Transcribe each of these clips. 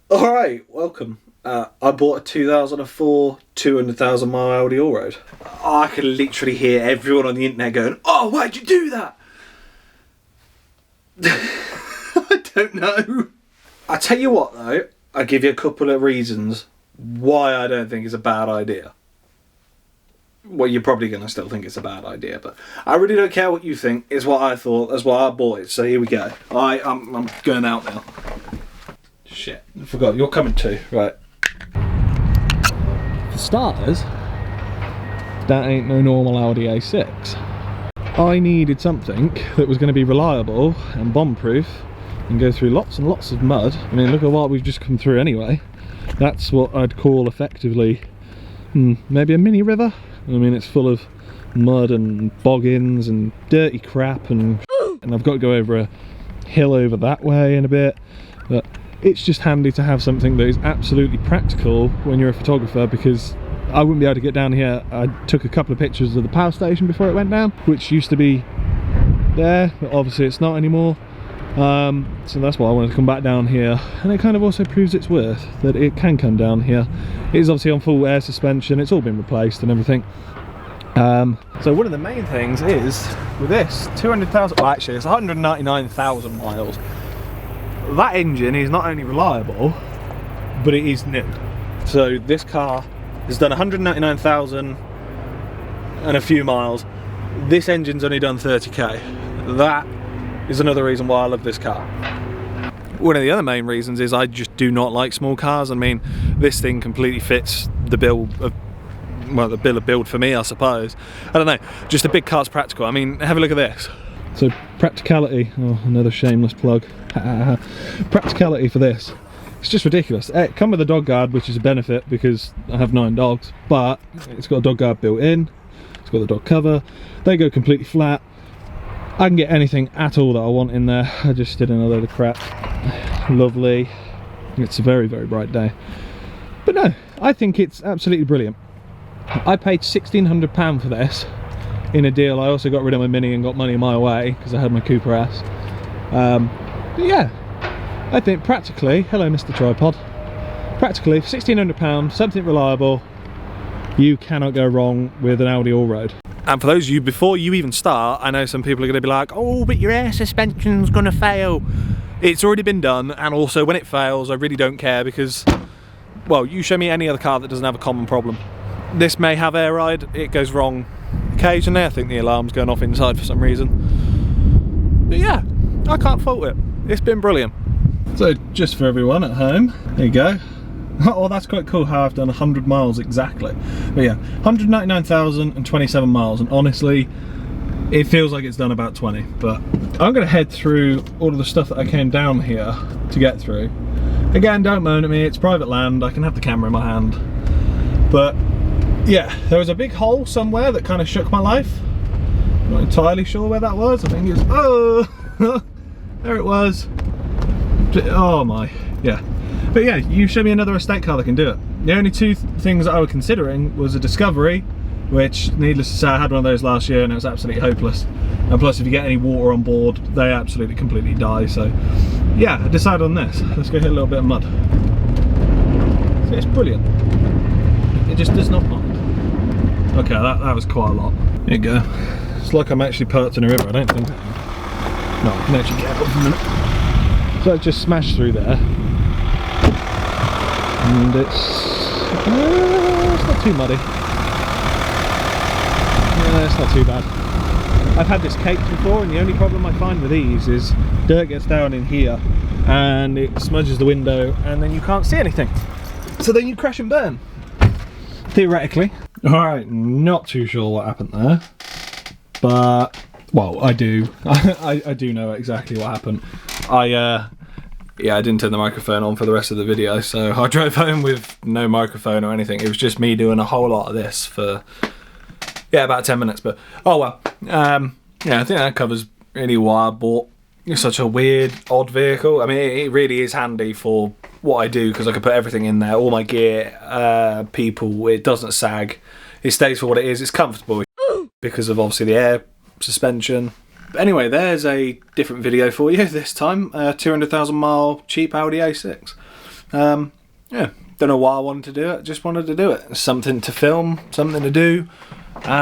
Alright, welcome. I bought a 2004 200,000 mile Audi Allroad. I can literally hear everyone on the internet going, "Oh, why'd you do that?" I don't know. I tell you what though, I'll give you a couple of reasons why I don't think it's a bad idea. Well, you're probably going to still think it's a bad idea, but I really don't care what you think. It's what I thought, that's why I bought it. So here we go. I'm going out now. Shit, I forgot, you're coming too, right. For starters, that ain't no normal Audi A6. I needed something that was going to be reliable and bomb-proof and go through lots and lots of mud. I mean, look at what we've just come through anyway. That's what I'd call effectively maybe a mini river. I mean, it's full of mud and boggins and dirty crap, and I've got to go over a hill over that way in a bit. But it's just handy to have something that is absolutely practical when you're a photographer, because I wouldn't be able to get down here. I took a couple of pictures of the power station before it went down, which used to be there, but obviously it's not anymore. So that's why I wanted to come back down here, and it kind of also proves its worth, that it can come down here. It is obviously on full air suspension, it's all been replaced and everything. So one of the main things is, with this 200,000, well actually it's 199,000 miles, that engine is not only reliable, but it is new. So this car has done 199,000 and a few miles. This engine's only done 30k. That is another reason why I love this car. One of the other main reasons is I just do not like small cars. I mean, this thing completely fits the bill of, well, the bill of build for me, I suppose. I don't know, just a big car's practical. I mean, have a look at this. So Practicality, oh, another shameless plug. Practicality for this, it's just ridiculous. It comes with a dog guard, which is a benefit because I have 9 dogs, but it's got a dog guard built in, it's got the dog cover, they go completely flat. I can get anything at all that I want in there. I just did another load of crap. Lovely. It's a very, very bright day. But no, I think it's absolutely brilliant. I paid £1,600 for this in a deal. I also got rid of my Mini and got money my way because I had my Cooper S. But yeah, I think practically, hello Mr. Tripod, practically for £1,600, something reliable, you cannot go wrong with an Audi Allroad. And for those of you, before you even start, I know some people are going to be like, "Oh, but your air suspension's going to fail." It's already been done, and also when it fails, I really don't care because, well, you show me any other car that doesn't have a common problem. This may have air ride, it goes wrong occasionally. I think the alarm's going off inside for some reason. But yeah, I can't fault it. It's been brilliant. So just for everyone at home, there you go. Oh, that's quite cool how I've done 100 miles exactly. But yeah, 199,027 miles, and honestly, it feels like it's done about 20. But I'm going to head through all of the stuff that I came down here to get through. Again, don't moan at me, it's private land, I can have the camera in my hand. But yeah, there was a big hole somewhere that kind of shook my life. I'm not entirely sure where that was. I think it's, oh, there it was. Oh my, yeah. But yeah, you show me another estate car that can do it. The only two things that I was considering was a Discovery, which, needless to say, I had one of those last year and it was absolutely hopeless. And plus, if you get any water on board, they absolutely completely die. So yeah, I decided on this. Let's go hit a little bit of mud. See, it's brilliant. It just does not mind. Okay, that was quite a lot. There you go. It's like I'm actually parked in a river, I don't think. No, I can actually get up for a minute. So I just smashed through there. And it's not too muddy. Yeah, it's not too bad. I've had this caked before, and the only problem I find with these is dirt gets down in here and it smudges the window and then you can't see anything. So then you crash and burn. Theoretically. Alright, not too sure what happened there. But, well, I do. I do know exactly what happened. Yeah, I didn't turn the microphone on for the rest of the video, so I drove home with no microphone or anything. It was just me doing a whole lot of this for, yeah, about 10 minutes, but oh well. Yeah, I think that covers really why I bought such a weird, odd vehicle. I mean, it really is handy for what I do because I can put everything in there, all my gear, people, it doesn't sag. It stays for what it is, it's comfortable because of obviously the air suspension. But anyway, there's a different video for you this time, 200,000 mile cheap Audi A6. Yeah, don't know why I wanted to do it, just wanted to do it. Something to film, something to do.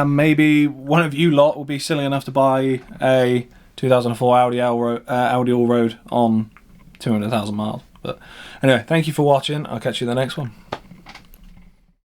Maybe one of you lot will be silly enough to buy a 2004 Audi Allroad on 200,000 miles. But anyway, thank you for watching. I'll catch you in the next one.